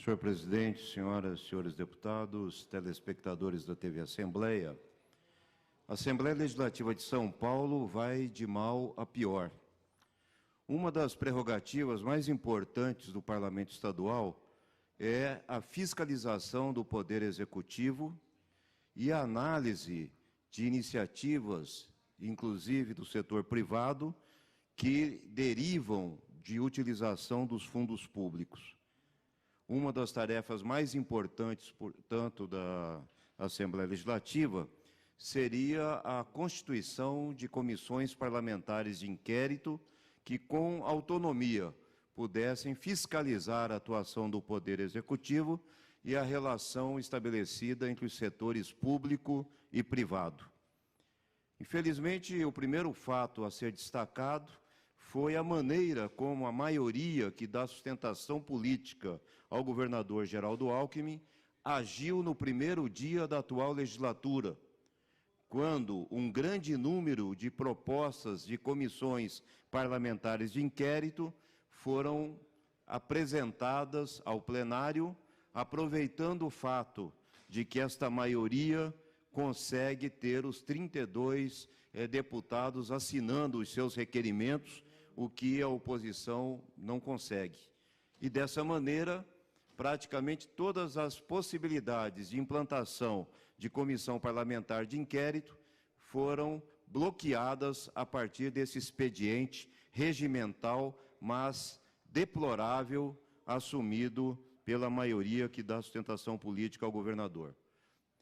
Senhor presidente, senhoras e senhores deputados, telespectadores da TV Assembleia, a Assembleia Legislativa de São Paulo vai de mal a pior. Uma das prerrogativas mais importantes do Parlamento Estadual é a fiscalização do Poder Executivo e a análise de iniciativas, inclusive do setor privado, que derivam de utilização dos fundos públicos. Uma das tarefas mais importantes, portanto, da Assembleia Legislativa seria a constituição de comissões parlamentares de inquérito que, com autonomia, pudessem fiscalizar a atuação do Poder Executivo e a relação estabelecida entre os setores público e privado. Infelizmente, o primeiro fato a ser destacado foi a maneira como a maioria que dá sustentação política ao governador Geraldo Alckmin agiu no primeiro dia da atual legislatura, quando um grande número de propostas de comissões parlamentares de inquérito foram apresentadas ao plenário, aproveitando o fato de que esta maioria consegue ter os 32 deputados assinando os seus requerimentos, o que a oposição não consegue. E dessa maneira, praticamente todas as possibilidades de implantação de comissão parlamentar de inquérito foram bloqueadas a partir desse expediente regimental, mas deplorável, assumido pela maioria que dá sustentação política ao governador.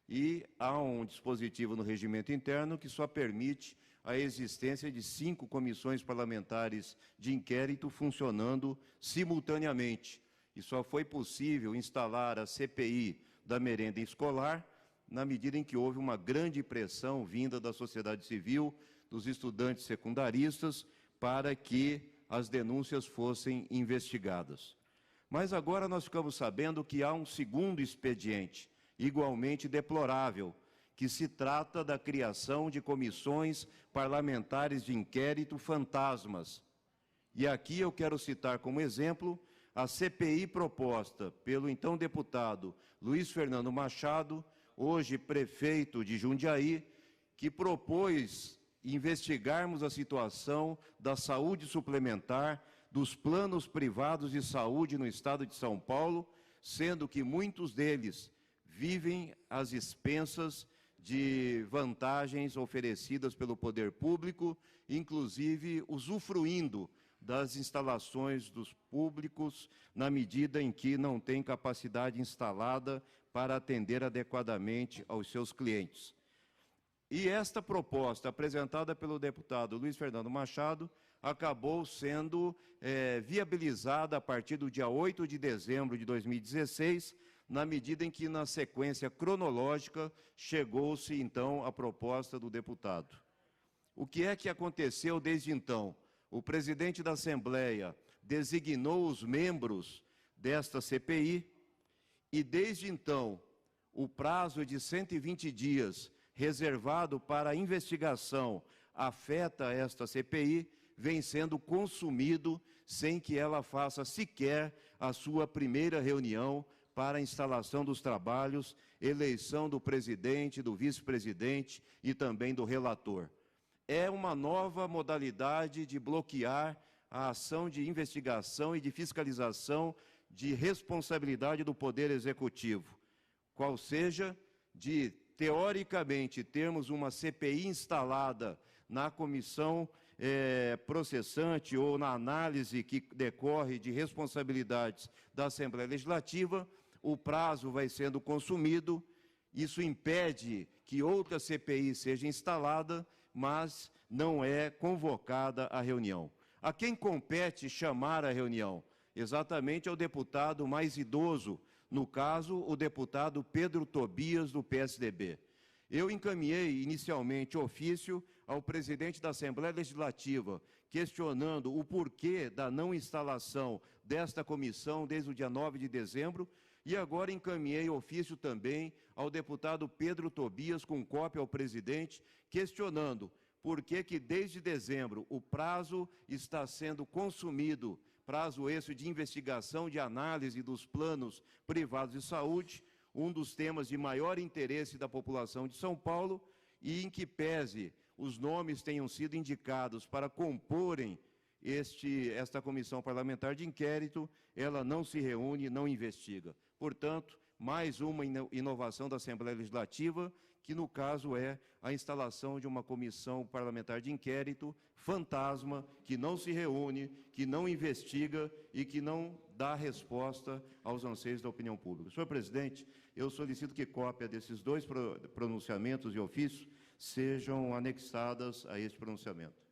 E há um dispositivo no regimento interno que só permite a existência de 5 comissões parlamentares de inquérito funcionando simultaneamente. E só foi possível instalar a CPI da merenda escolar na medida em que houve uma grande pressão vinda da sociedade civil, dos estudantes secundaristas, para que as denúncias fossem investigadas. Mas agora nós ficamos sabendo que há um segundo expediente, igualmente deplorável, que se trata da criação de comissões parlamentares de inquérito fantasmas. E aqui eu quero citar como exemplo a CPI proposta pelo então deputado Luiz Fernando Machado, hoje prefeito de Jundiaí, que propôs investigarmos a situação da saúde suplementar dos planos privados de saúde no estado de São Paulo, sendo que muitos deles vivem às expensas de vantagens oferecidas pelo poder público, inclusive usufruindo das instalações dos públicos, na medida em que não tem capacidade instalada para atender adequadamente aos seus clientes. E esta proposta, apresentada pelo deputado Luiz Fernando Machado, acabou sendo viabilizada a partir do dia 8 de dezembro de 2016, na medida em que, na sequência cronológica, chegou-se, então, a proposta do deputado. O que é que aconteceu desde então? O presidente da Assembleia designou os membros desta CPI e, desde então, o prazo de 120 dias reservado para a investigação afeta esta CPI, vem sendo consumido sem que ela faça sequer a sua primeira reunião para a instalação dos trabalhos, eleição do presidente, do vice-presidente e também do relator. É uma nova modalidade de bloquear a ação de investigação e de fiscalização de responsabilidade do Poder Executivo, qual seja de, teoricamente, termos uma CPI instalada na comissão processante ou na análise que decorre de responsabilidades da Assembleia Legislativa, o prazo vai sendo consumido, isso impede que outra CPI seja instalada, mas não é convocada a reunião. A quem compete chamar a reunião? Exatamente ao deputado mais idoso, no caso, o deputado Pedro Tobias, do PSDB. Eu encaminhei inicialmente ofício ao presidente da Assembleia Legislativa, questionando o porquê da não instalação desta comissão desde o dia 9 de dezembro, e agora encaminhei ofício também ao deputado Pedro Tobias, com cópia ao presidente, questionando por que desde dezembro o prazo está sendo consumido prazo esse de investigação, de análise dos planos privados de saúde, um dos temas de maior interesse da população de São Paulo, e em que pese os nomes tenham sido indicados para comporem esta comissão parlamentar de inquérito, ela não se reúne, não investiga. Portanto, mais uma inovação da Assembleia Legislativa, que no caso é a instalação de uma comissão parlamentar de inquérito fantasma, que não se reúne, que não investiga e que não dá resposta aos anseios da opinião pública. Senhor presidente, eu solicito que cópia desses dois pronunciamentos de ofício sejam anexadas a este pronunciamento.